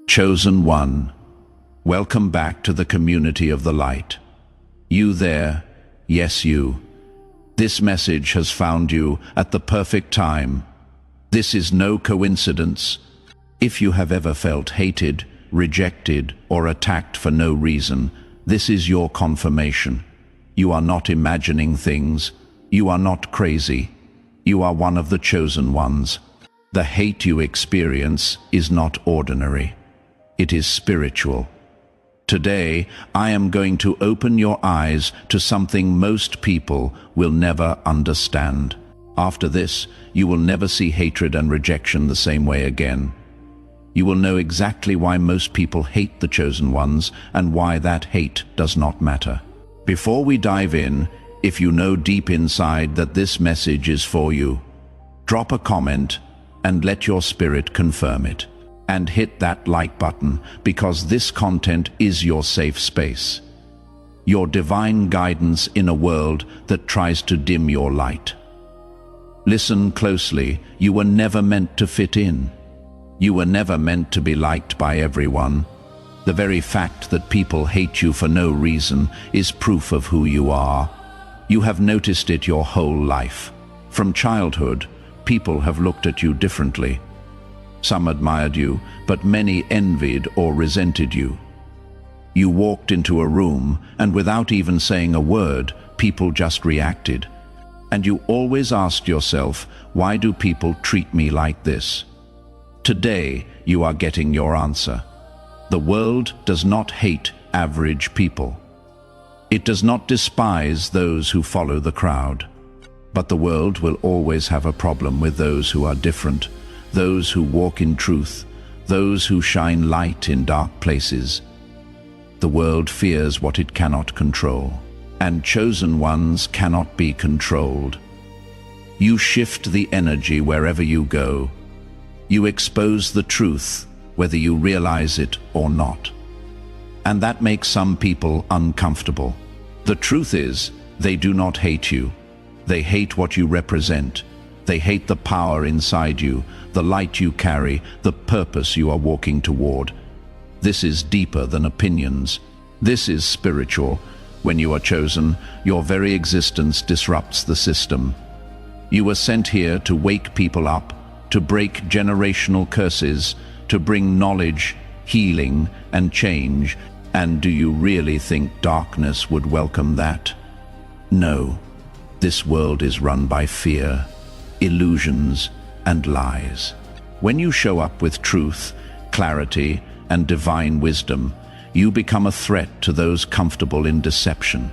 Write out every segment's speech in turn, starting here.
Chosen One, welcome back to the community of the light. You there, yes you. This message has found you at the perfect time. This is no coincidence. If you have ever felt hated, rejected, or attacked for no reason, this is your confirmation. You are not imagining things. You are not crazy. You are one of the chosen ones. The hate you experience is not ordinary. It is spiritual. Today, I am going to open your eyes to something most people will never understand. After this, you will never see hatred and rejection the same way again. You will know exactly why most people hate the chosen ones and why that hate does not matter. Before we dive in, if you know deep inside that this message is for you, drop a comment and let your spirit confirm it. And hit that like button, because this content is your safe space. Your divine guidance in a world that tries to dim your light. Listen closely. You were never meant to fit in. You were never meant to be liked by everyone. The very fact that people hate you for no reason is proof of who you are. You have noticed it your whole life. From childhood, people have looked at you differently. Some admired you, but many envied or resented you. You walked into a room, and without even saying a word, people just reacted. And you always asked yourself, why do people treat me like this? Today, you are getting your answer. The world does not hate average people. It does not despise those who follow the crowd. But the world will always have a problem with those who are different. Those who walk in truth, those who shine light in dark places. The world fears what it cannot control, and chosen ones cannot be controlled. You shift the energy wherever you go. You expose the truth, whether you realize it or not. And that makes some people uncomfortable. The truth is, they do not hate you. They hate what you represent. They hate the power inside you, the light you carry, the purpose you are walking toward. This is deeper than opinions. This is spiritual. When you are chosen, your very existence disrupts the system. You were sent here to wake people up, to break generational curses, to bring knowledge, healing, and change. And do you really think darkness would welcome that? No. This world is run by fear, illusions, and lies. When you show up with truth, clarity, and divine wisdom, you become a threat to those comfortable in deception.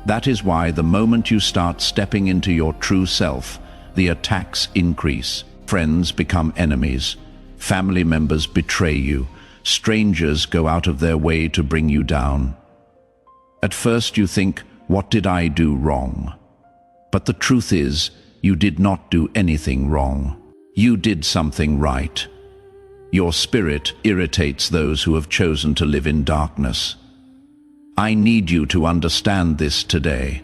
That is why the moment you start stepping into your true self, the attacks increase. Friends become enemies. Family members betray you. Strangers go out of their way to bring you down. At first you think, what did I do wrong? But the truth is, you did not do anything wrong. You did something right. Your spirit irritates those who have chosen to live in darkness. I need you to understand this today.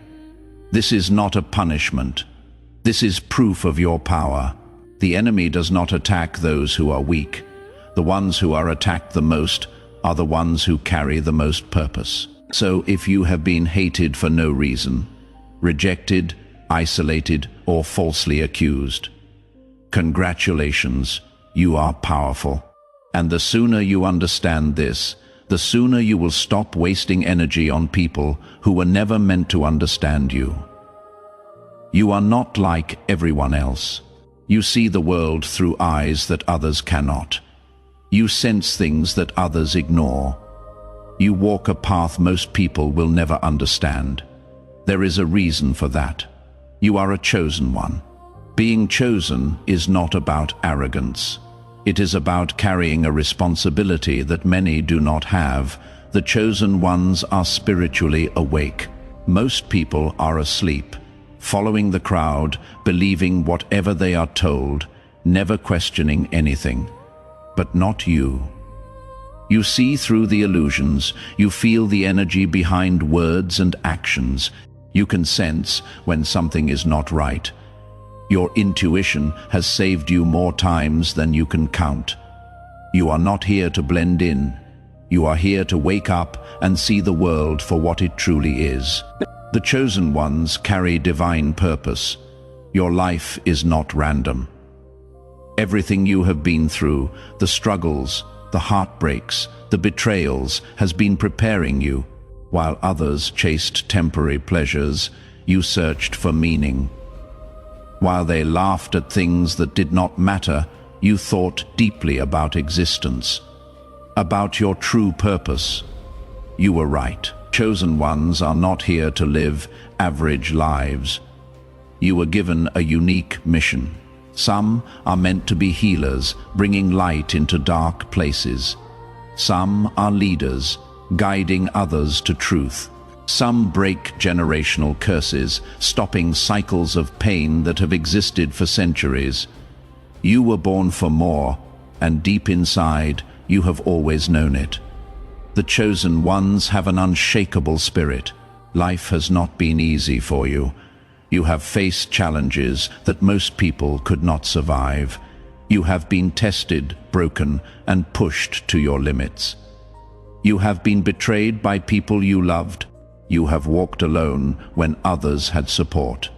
This is not a punishment. This is proof of your power. The enemy does not attack those who are weak. The ones who are attacked the most are the ones who carry the most purpose. So if you have been hated for no reason, rejected, isolated, or falsely accused, congratulations, you are powerful. And the sooner you understand this, the sooner you will stop wasting energy on people who were never meant to understand you. You are not like everyone else. You see the world through eyes that others cannot. You sense things that others ignore. You walk a path most people will never understand. There is a reason for that. You are a chosen one. Being chosen is not about arrogance. It is about carrying a responsibility that many do not have. The chosen ones are spiritually awake. Most people are asleep, following the crowd, believing whatever they are told, never questioning anything. But not you. You see through the illusions. You feel the energy behind words and actions. You can sense when something is not right. Your intuition has saved you more times than you can count. You are not here to blend in. You are here to wake up and see the world for what it truly is. The chosen ones carry divine purpose. Your life is not random. Everything you have been through, the struggles, the heartbreaks, the betrayals, has been preparing you. While others chased temporary pleasures, you searched for meaning. While they laughed at things that did not matter, you thought deeply about existence, about your true purpose. You were right. Chosen ones are not here to live average lives. You were given a unique mission. Some are meant to be healers, bringing light into dark places. Some are leaders, guiding others to truth. Some break generational curses, stopping cycles of pain that have existed for centuries. You were born for more, and deep inside, you have always known it. The chosen ones have an unshakable spirit. Life has not been easy for you. You have faced challenges that most people could not survive. You have been tested, broken, and pushed to your limits. You have been betrayed by people you loved. You have walked alone when others had support.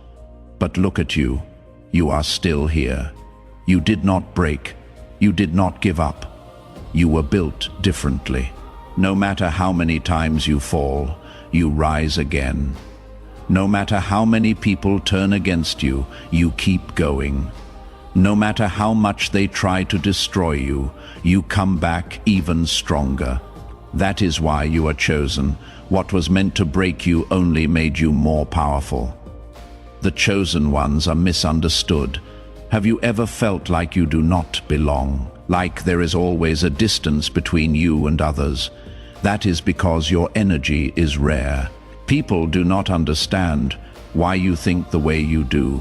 But look at you. You are still here. You did not break. You did not give up. You were built differently. No matter how many times you fall, you rise again. No matter how many people turn against you, you keep going. No matter how much they try to destroy you, you come back even stronger. That is why you are chosen. What was meant to break you only made you more powerful. The chosen ones are misunderstood. Have you ever felt like you do not belong? Like there is always a distance between you and others? That is because your energy is rare. People do not understand why you think the way you do,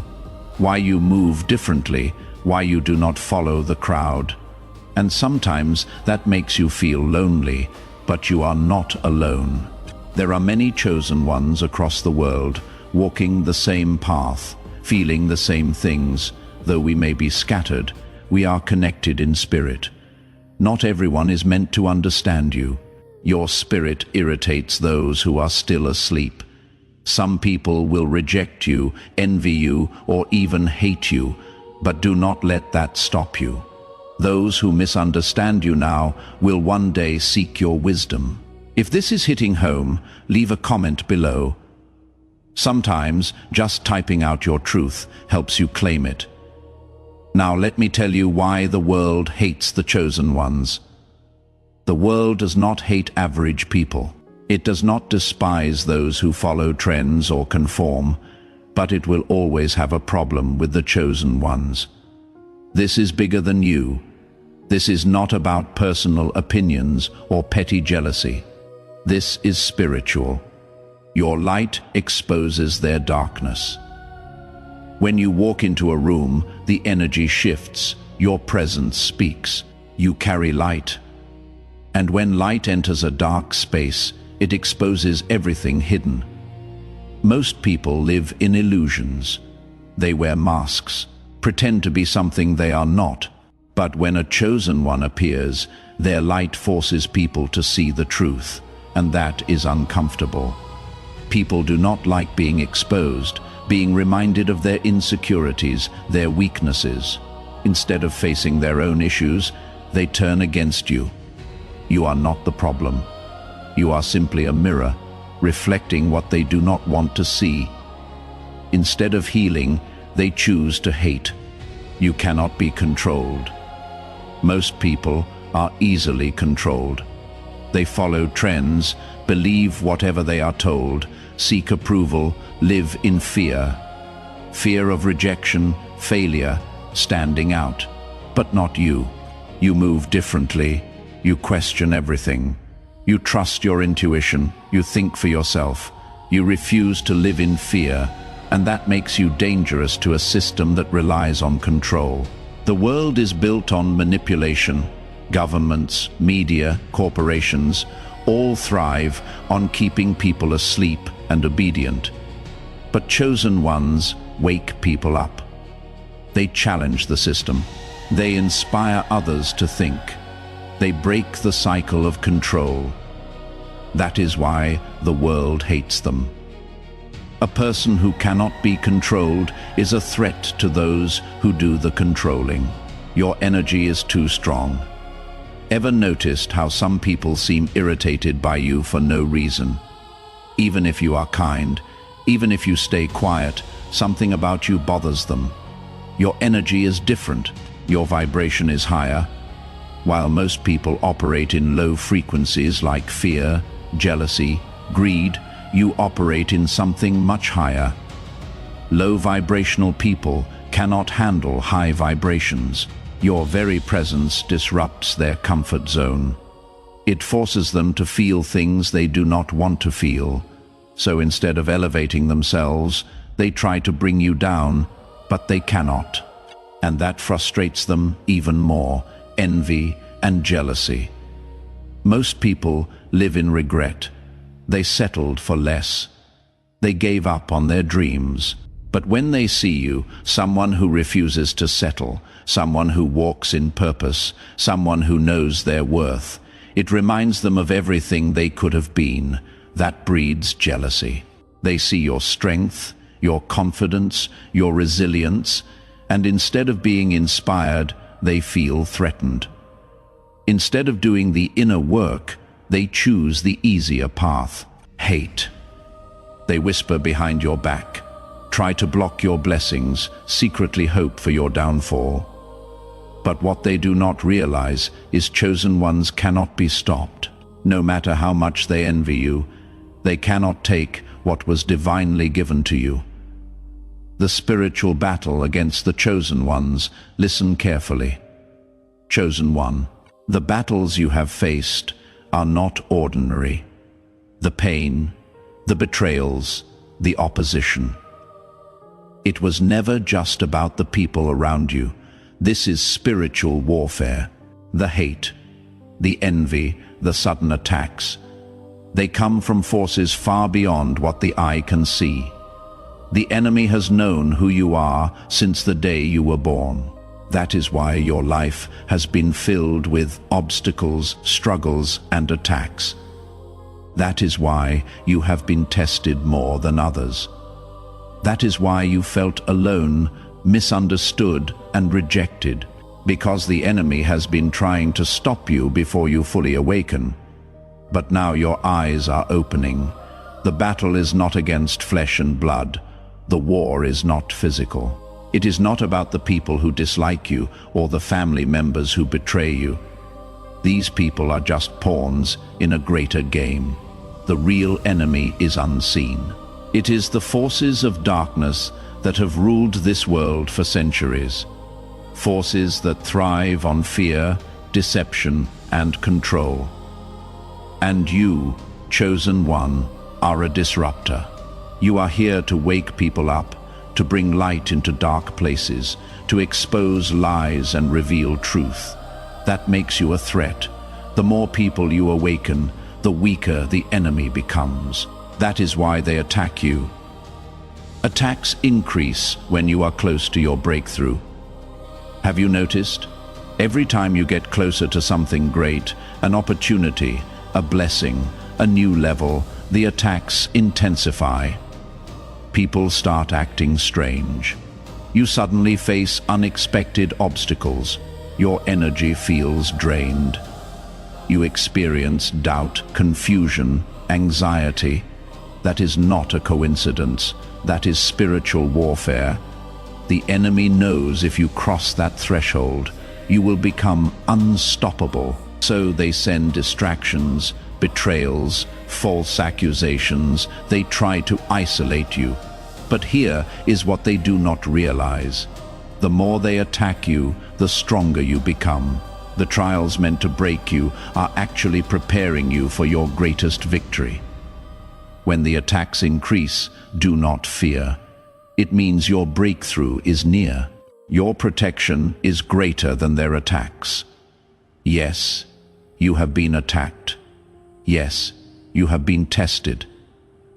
why you move differently, why you do not follow the crowd. And sometimes that makes you feel lonely, but you are not alone. There are many chosen ones across the world, walking the same path, feeling the same things. Though we may be scattered, we are connected in spirit. Not everyone is meant to understand you. Your spirit irritates those who are still asleep. Some people will reject you, envy you, or even hate you, but do not let that stop you. Those who misunderstand you now will one day seek your wisdom. If this is hitting home, leave a comment below. Sometimes just typing out your truth helps you claim it. Now let me tell you why the world hates the chosen ones. The world does not hate average people. It does not despise those who follow trends or conform, but it will always have a problem with the chosen ones. This is bigger than you. This is not about personal opinions or petty jealousy. This is spiritual. Your light exposes their darkness. When you walk into a room, the energy shifts. Your presence speaks. You carry light. And when light enters a dark space, it exposes everything hidden. Most people live in illusions. They wear masks, pretend to be something they are not. But when a chosen one appears, their light forces people to see the truth, and that is uncomfortable. People do not like being exposed, being reminded of their insecurities, their weaknesses. Instead of facing their own issues, they turn against you. You are not the problem. You are simply a mirror, reflecting what they do not want to see. Instead of healing, they choose to hate. You cannot be controlled. Most people are easily controlled. They follow trends, believe whatever they are told, seek approval, live in fear. Fear of rejection, failure, standing out. But not you. You move differently. You question everything. You trust your intuition. You think for yourself. You refuse to live in fear, and that makes you dangerous to a system that relies on control. The world is built on manipulation. Governments, media, corporations, all thrive on keeping people asleep and obedient. But chosen ones wake people up. They challenge the system. They inspire others to think. They break the cycle of control. That is why the world hates them. A person who cannot be controlled is a threat to those who do the controlling. Your energy is too strong. Ever noticed how some people seem irritated by you for no reason? Even if you are kind, even if you stay quiet, something about you bothers them. Your energy is different. Your vibration is higher. While most people operate in low frequencies like fear, jealousy, greed, you operate in something much higher. Low vibrational people cannot handle high vibrations. Your very presence disrupts their comfort zone. It forces them to feel things they do not want to feel. So instead of elevating themselves, they try to bring you down, but they cannot. And that frustrates them even more. Envy and jealousy. Most people live in regret. They settled for less. They gave up on their dreams. But when they see you, someone who refuses to settle, someone who walks in purpose, someone who knows their worth, it reminds them of everything they could have been. That breeds jealousy. They see your strength, your confidence, your resilience, and instead of being inspired, they feel threatened. Instead of doing the inner work, they choose the easier path, hate. They whisper behind your back, try to block your blessings, secretly hope for your downfall. But what they do not realize is chosen ones cannot be stopped. No matter how much they envy you, they cannot take what was divinely given to you. The spiritual battle against the chosen ones, listen carefully. Chosen one, the battles you have faced are not ordinary. The pain, the betrayals, the opposition. It was never just about the people around you. This is spiritual warfare. The hate, the envy, the sudden attacks. They come from forces far beyond what the eye can see. The enemy has known who you are since the day you were born. That is why your life has been filled with obstacles, struggles, and attacks. That is why you have been tested more than others. That is why you felt alone, misunderstood, and rejected, because the enemy has been trying to stop you before you fully awaken. But now your eyes are opening. The battle is not against flesh and blood. The war is not physical. It is not about the people who dislike you or the family members who betray you. These people are just pawns in a greater game. The real enemy is unseen. It is the forces of darkness that have ruled this world for centuries. Forces that thrive on fear, deception, and control. And you, chosen one, are a disruptor. You are here to wake people up, to bring light into dark places, to expose lies and reveal truth. That makes you a threat. The more people you awaken, the weaker the enemy becomes. That is why they attack you. Attacks increase when you are close to your breakthrough. Have you noticed? Every time you get closer to something great, an opportunity, a blessing, a new level, the attacks intensify. People start acting strange. You suddenly face unexpected obstacles. Your energy feels drained. You experience doubt, confusion, anxiety. That is not a coincidence. That is spiritual warfare. The enemy knows if you cross that threshold, you will become unstoppable. So they send distractions, betrayals, false accusations. They try to isolate you. But here is what they do not realize. The more they attack you, the stronger you become. The trials meant to break you are actually preparing you for your greatest victory. When the attacks increase, do not fear. It means your breakthrough is near. Your protection is greater than their attacks. Yes, you have been attacked. Yes, you have been tested.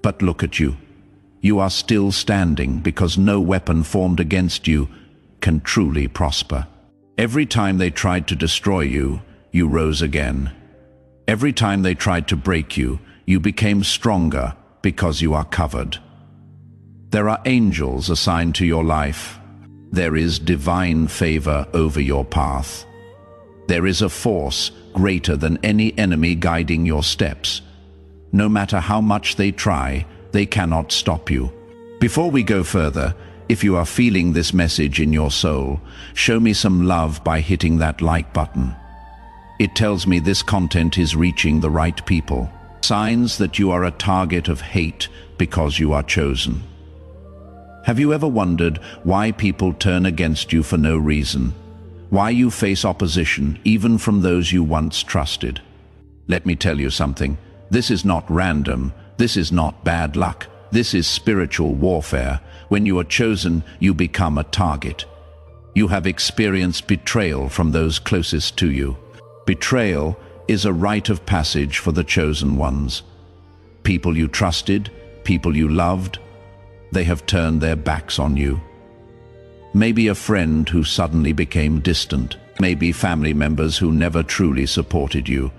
But look at you. You are still standing because no weapon formed against you can truly prosper. Every time they tried to destroy you, you rose again. Every time they tried to break you, you became stronger because you are covered. There are angels assigned to your life. There is divine favor over your path. There is a force greater than any enemy guiding your steps. No matter how much they try, they cannot stop you. Before we go further, if you are feeling this message in your soul, show me some love by hitting that like button. It tells me this content is reaching the right people. Signs that you are a target of hate because you are chosen. Have you ever wondered why people turn against you for no reason? Why you face opposition even from those you once trusted? Let me tell you something. This is not random. This is not bad luck. This is spiritual warfare. When you are chosen, you become a target. You have experienced betrayal from those closest to you. Betrayal is a rite of passage for the chosen ones. People you trusted, people you loved, they have turned their backs on you. Maybe a friend who suddenly became distant. Maybe family members who never truly supported you.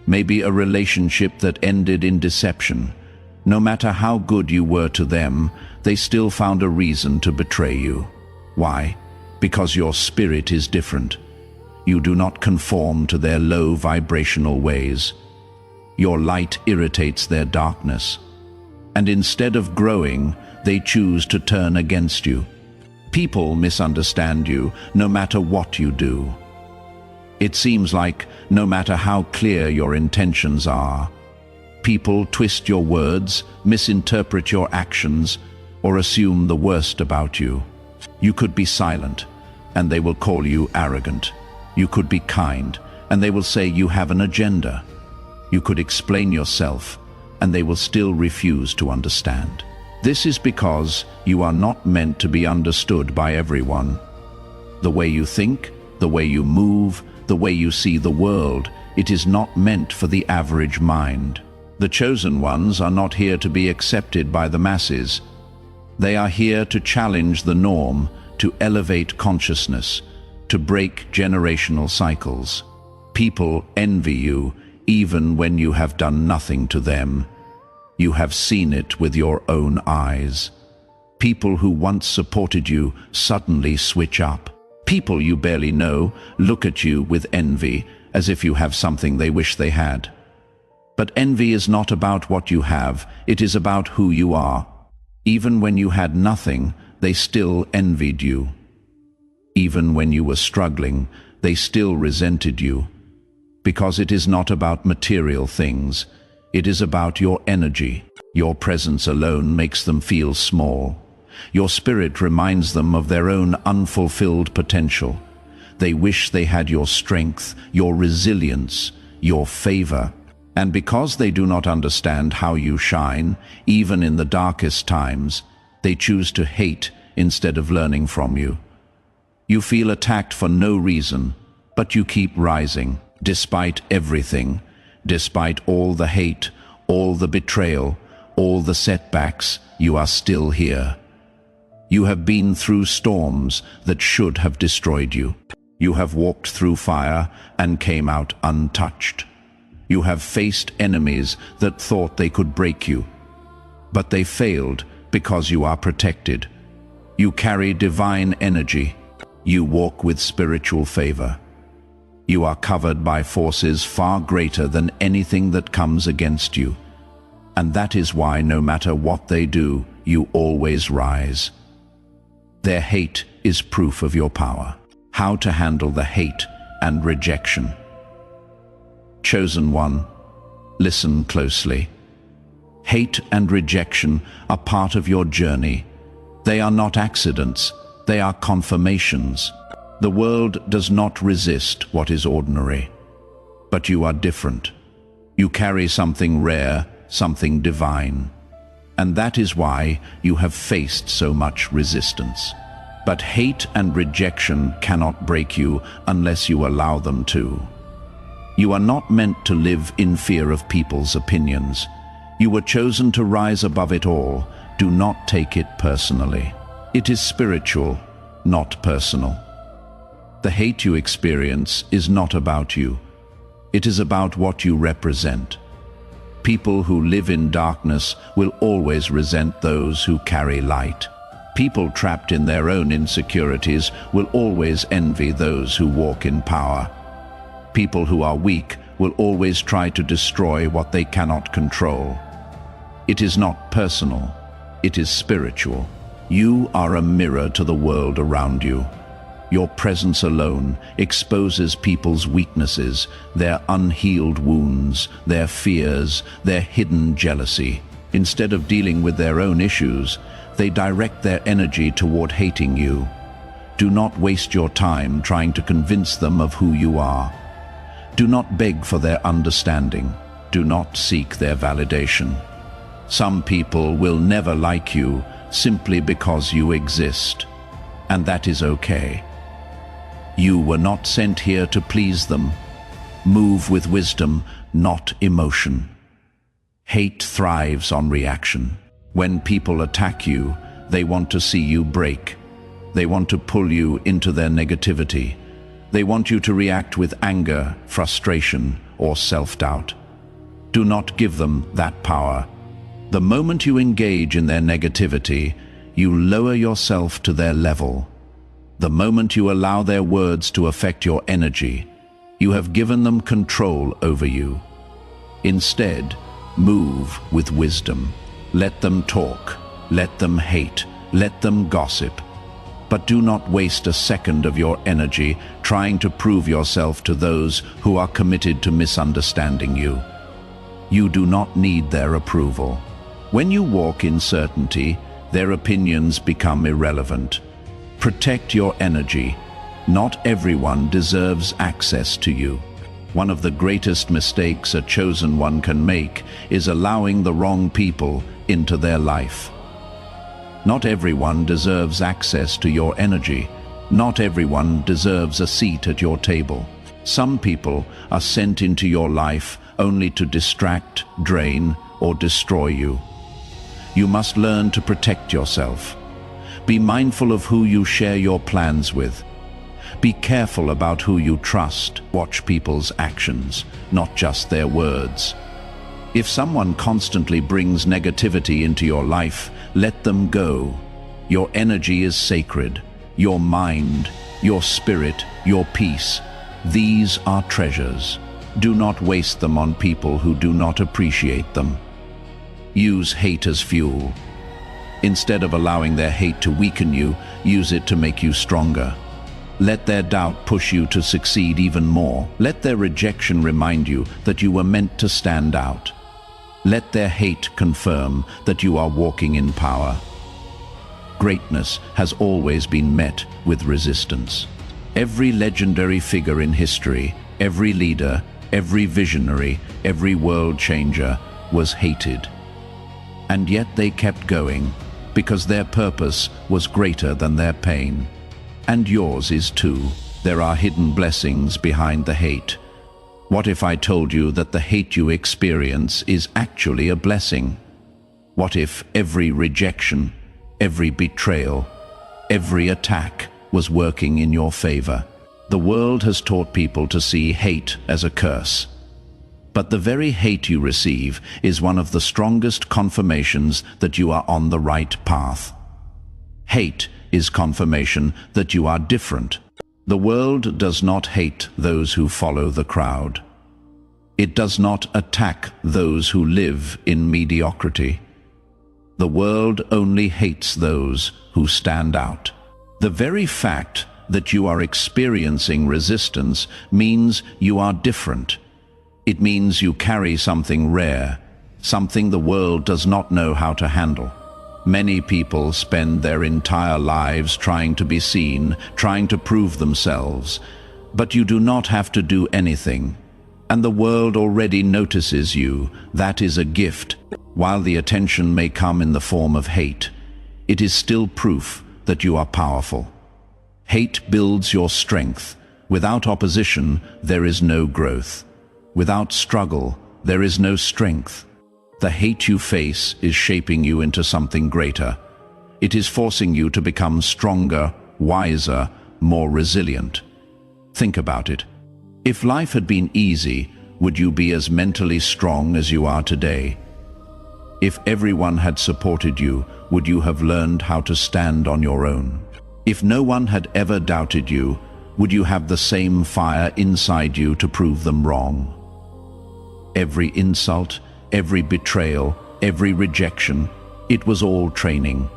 Maybe a relationship that ended in deception. No matter how good you were to them, they still found a reason to betray you. Why? Because your spirit is different. You do not conform to their low vibrational ways. Your light irritates their darkness. And instead of growing, they choose to turn against you. People misunderstand you no matter what you do. It seems like no matter how clear your intentions are, people twist your words, misinterpret your actions, or assume the worst about you. You could be silent, and they will call you arrogant. You could be kind, and they will say you have an agenda. You could explain yourself, and they will still refuse to understand. This is because you are not meant to be understood by everyone. The way you think, the way you move, the way you see the world, it is not meant for the average mind. The chosen ones are not here to be accepted by the masses. They are here to challenge the norm, to elevate consciousness, to break generational cycles. People envy you even when you have done nothing to them. You have seen it with your own eyes. People who once supported you suddenly switch up. People you barely know look at you with envy, as if you have something they wish they had. But envy is not about what you have, it is about who you are. Even when you had nothing, they still envied you. Even when you were struggling, they still resented you. Because it is not about material things, it is about your energy. Your presence alone makes them feel small. Your spirit reminds them of their own unfulfilled potential. They wish they had your strength, your resilience, your favor. And because they do not understand how you shine, even in the darkest times, they choose to hate instead of learning from you. You feel attacked for no reason, but you keep rising, despite everything, despite all the hate, all the betrayal, all the setbacks, you are still here. You have been through storms that should have destroyed you. You have walked through fire and came out untouched. You have faced enemies that thought they could break you, but they failed because you are protected. You carry divine energy. You walk with spiritual favor. You are covered by forces far greater than anything that comes against you. And that is why no matter what they do, you always rise. Their hate is proof of your power. How to handle the hate and rejection. Chosen one, listen closely. Hate and rejection are part of your journey. They are not accidents, they are confirmations. The world does not resist what is ordinary. But you are different. You carry something rare, something divine. And that is why you have faced so much resistance. But hate and rejection cannot break you unless you allow them to. You are not meant to live in fear of people's opinions. You were chosen to rise above it all. Do not take it personally. It is spiritual, not personal. The hate you experience is not about you. It is about what you represent. People who live in darkness will always resent those who carry light. People trapped in their own insecurities will always envy those who walk in power. People who are weak will always try to destroy what they cannot control. It is not personal, it is spiritual. You are a mirror to the world around you. Your presence alone exposes people's weaknesses, their unhealed wounds, their fears, their hidden jealousy. Instead of dealing with their own issues, they direct their energy toward hating you. Do not waste your time trying to convince them of who you are. Do not beg for their understanding. Do not seek their validation. Some people will never like you simply because you exist, and that is okay. You were not sent here to please them. Move with wisdom, not emotion. Hate thrives on reaction. When people attack you, they want to see you break. They want to pull you into their negativity. They want you to react with anger, frustration, or self-doubt. Do not give them that power. The moment you engage in their negativity, you lower yourself to their level. The moment you allow their words to affect your energy, you have given them control over you. Instead, move with wisdom. Let them talk, let them hate, let them gossip. But do not waste a second of your energy trying to prove yourself to those who are committed to misunderstanding you. You do not need their approval. When you walk in certainty, their opinions become irrelevant. Protect your energy. Not everyone deserves access to you. One of the greatest mistakes a chosen one can make is allowing the wrong people into their life. Not everyone deserves access to your energy. Not everyone deserves a seat at your table. Some people are sent into your life only to distract, drain, or destroy you. You must learn to protect yourself. Be mindful of who you share your plans with. Be careful about who you trust. Watch people's actions, not just their words. If someone constantly brings negativity into your life, let them go. Your energy is sacred. Your mind, your spirit, your peace. These are treasures. Do not waste them on people who do not appreciate them. Use hate as fuel. Instead of allowing their hate to weaken you, use it to make you stronger. Let their doubt push you to succeed even more. Let their rejection remind you that you were meant to stand out. Let their hate confirm that you are walking in power. Greatness has always been met with resistance. Every legendary figure in history, every leader, every visionary, every world changer was hated. And yet they kept going, because their purpose was greater than their pain. And yours is too. There are hidden blessings behind the hate. What if I told you that the hate you experience is actually a blessing? What if every rejection, every betrayal, every attack was working in your favor? The world has taught people to see hate as a curse. But the very hate you receive is one of the strongest confirmations that you are on the right path. Hate is confirmation that you are different. The world does not hate those who follow the crowd. It does not attack those who live in mediocrity. The world only hates those who stand out. The very fact that you are experiencing resistance means you are different. It means you carry something rare, something the world does not know how to handle. Many people spend their entire lives trying to be seen, trying to prove themselves. But you do not have to do anything. And the world already notices you. That is a gift. While the attention may come in the form of hate, it is still proof that you are powerful. Hate builds your strength. Without opposition, there is no growth. Without struggle, there is no strength. The hate you face is shaping you into something greater. It is forcing you to become stronger, wiser, more resilient. Think about it. If life had been easy, would you be as mentally strong as you are today? If everyone had supported you, would you have learned how to stand on your own? If no one had ever doubted you, would you have the same fire inside you to prove them wrong? Every insult, every betrayal, every rejection, it was all training.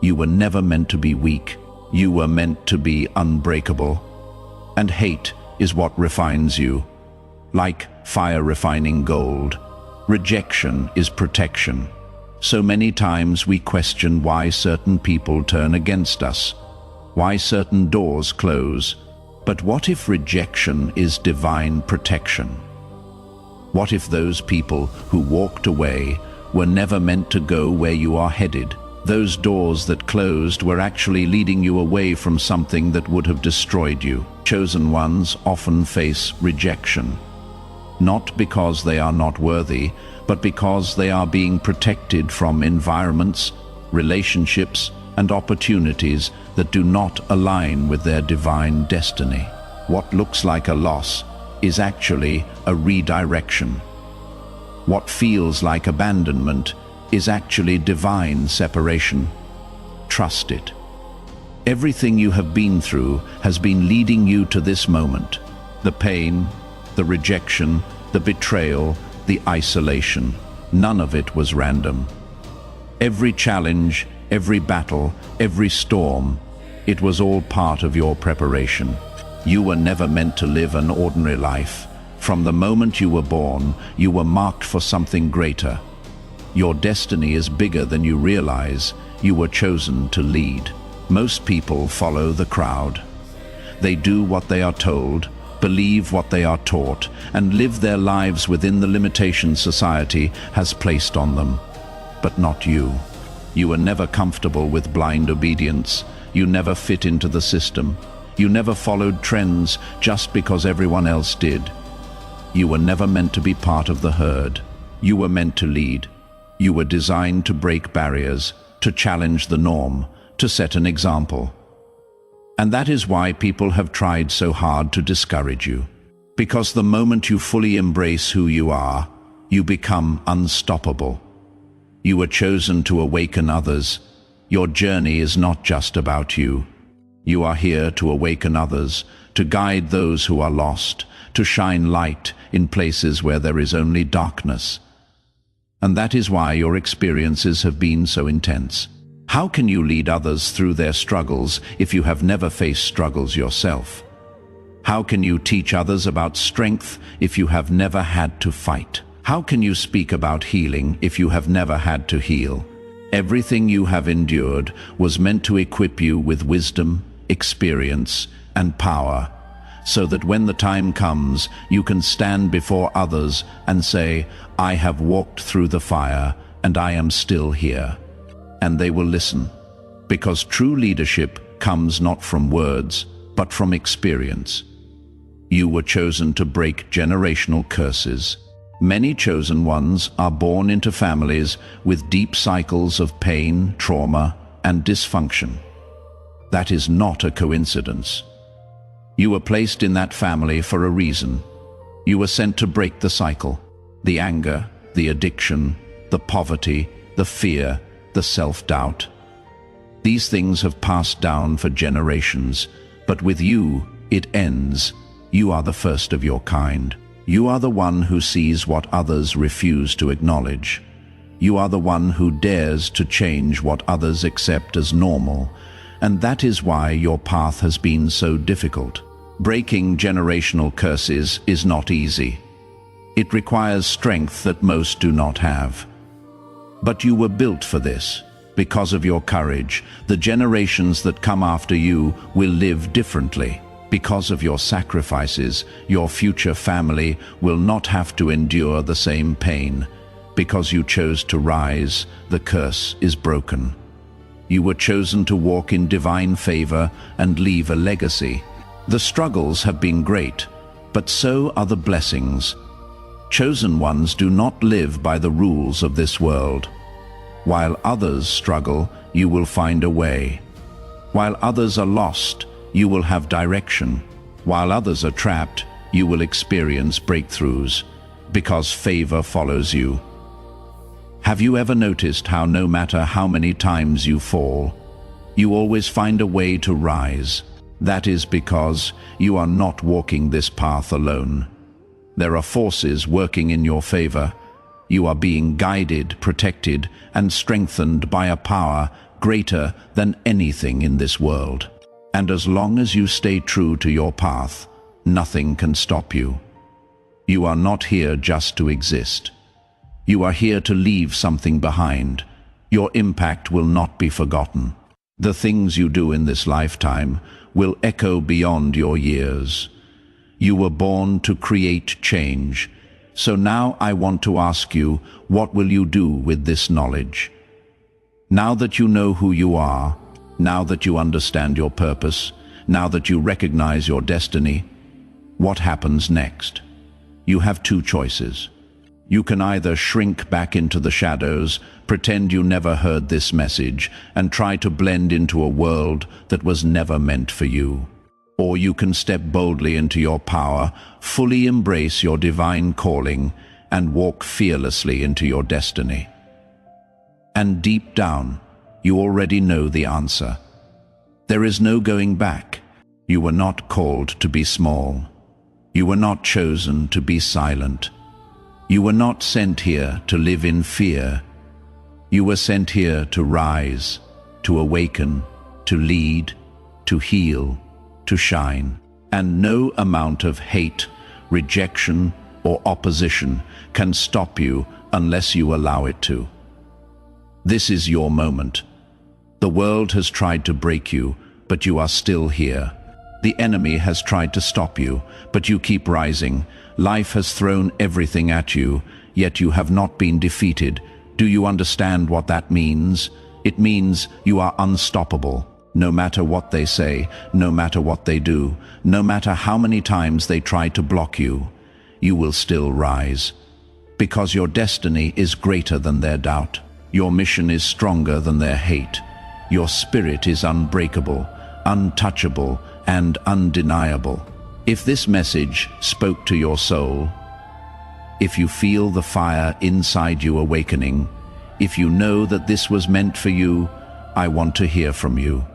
You were never meant to be weak. You were meant to be unbreakable. And hate is what refines you. Like fire refining gold, rejection is protection. So many times we question why certain people turn against us, why certain doors close. But what if rejection is divine protection? What if those people who walked away were never meant to go where you are headed? Those doors that closed were actually leading you away from something that would have destroyed you. Chosen ones often face rejection, not because they are not worthy, but because they are being protected from environments, relationships, and opportunities that do not align with their divine destiny. What looks like a loss is actually a redirection. What feels like abandonment is actually divine separation. Trust it. Everything you have been through has been leading you to this moment. The pain, the rejection, the betrayal, the isolation. None of it was random. Every challenge, every battle, every storm, it was all part of your preparation. You were never meant to live an ordinary life. From the moment you were born, you were marked for something greater. Your destiny is bigger than you realize. You were chosen to lead. Most people follow the crowd. They do what they are told, believe what they are taught, and live their lives within the limitations society has placed on them. But not you. You were never comfortable with blind obedience. You never fit into the system. You never followed trends just because everyone else did. You were never meant to be part of the herd. You were meant to lead. You were designed to break barriers, to challenge the norm, to set an example. And that is why people have tried so hard to discourage you. Because the moment you fully embrace who you are, you become unstoppable. You were chosen to awaken others. Your journey is not just about you. You are here to awaken others, to guide those who are lost, to shine light in places where there is only darkness. And that is why your experiences have been so intense. How can you lead others through their struggles if you have never faced struggles yourself? How can you teach others about strength if you have never had to fight? How can you speak about healing if you have never had to heal? Everything you have endured was meant to equip you with wisdom, experience, and power, so that when the time comes, you can stand before others and say, I have walked through the fire and I am still here. And they will listen, because true leadership comes not from words, but from experience. You were chosen to break generational curses. Many chosen ones are born into families with deep cycles of pain, trauma, and dysfunction. That is not a coincidence. You were placed in that family for a reason. You were sent to break the cycle, the anger, the addiction, the poverty, the fear, the self-doubt. These things have passed down for generations, but with you, it ends. You are the first of your kind. You are the one who sees what others refuse to acknowledge. You are the one who dares to change what others accept as normal, and that is why your path has been so difficult. Breaking generational curses is not easy. It requires strength that most do not have. But you were built for this. Because of your courage, the generations that come after you will live differently. Because of your sacrifices, your future family will not have to endure the same pain. Because you chose to rise, the curse is broken. You were chosen to walk in divine favor and leave a legacy. The struggles have been great, but so are the blessings. Chosen ones do not live by the rules of this world. While others struggle, you will find a way. While others are lost, you will have direction. While others are trapped, you will experience breakthroughs, because favor follows you. Have you ever noticed how no matter how many times you fall, you always find a way to rise? That is because you are not walking this path alone. There are forces working in your favor. You are being guided, protected, and strengthened by a power greater than anything in this world. And as long as you stay true to your path, nothing can stop you. You are not here just to exist. You are here to leave something behind. Your impact will not be forgotten. The things you do in this lifetime will echo beyond your years. You were born to create change. So now I want to ask you, what will you do with this knowledge? Now that you know who you are, now that you understand your purpose, now that you recognize your destiny, what happens next? You have two choices. You can either shrink back into the shadows, pretend you never heard this message, and try to blend into a world that was never meant for you. Or you can step boldly into your power, fully embrace your divine calling, and walk fearlessly into your destiny. And deep down, you already know the answer. There is no going back. You were not called to be small. You were not chosen to be silent. You were not sent here to live in fear. You were sent here to rise, to awaken, to lead, to heal, to shine. And no amount of hate, rejection, or opposition can stop you unless you allow it to. This is your moment. The world has tried to break you, but you are still here. The enemy has tried to stop you, but you keep rising. Life has thrown everything at you, yet you have not been defeated. Do you understand what that means? It means you are unstoppable. No matter what they say, no matter what they do, no matter how many times they try to block you, you will still rise. Because your destiny is greater than their doubt. Your mission is stronger than their hate. Your spirit is unbreakable, untouchable, and undeniable. If this message spoke to your soul, if you feel the fire inside you awakening, if you know that this was meant for you, I want to hear from you.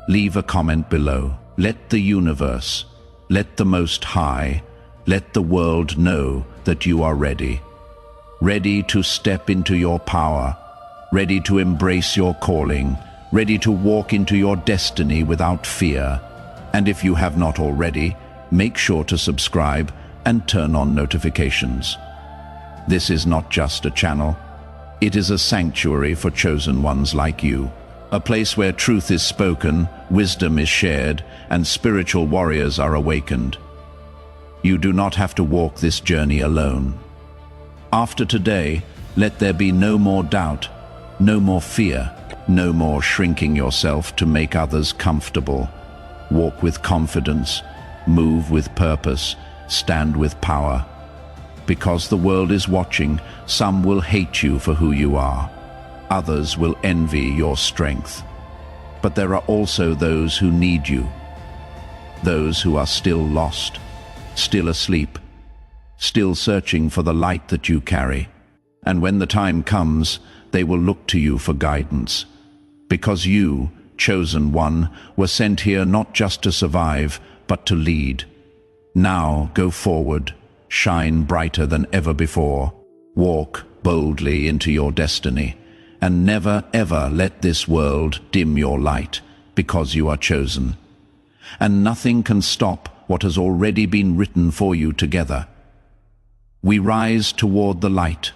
Leave a comment below. Let the universe, let the Most High, let the world know that you are ready. Ready to step into your power, ready to embrace your calling, ready to walk into your destiny without fear. And if you have not already, make sure to subscribe and turn on notifications. This is not just a channel. It is a sanctuary for chosen ones like you. A place where truth is spoken, wisdom is shared, and spiritual warriors are awakened. You do not have to walk this journey alone. After today, let there be no more doubt, no more fear, no more shrinking yourself to make others comfortable. Walk with confidence, move with purpose, stand with power. Because the world is watching, some will hate you for who you are. Others will envy your strength. But there are also those who need you. Those who are still lost, still asleep, still searching for the light that you carry. And when the time comes, they will look to you for guidance. Because you, chosen one, were sent here not just to survive, but to lead. Now go forward, shine brighter than ever before. Walk boldly into your destiny. And never ever let this world dim your light, because you are chosen. And nothing can stop what has already been written for you together. We rise toward the light,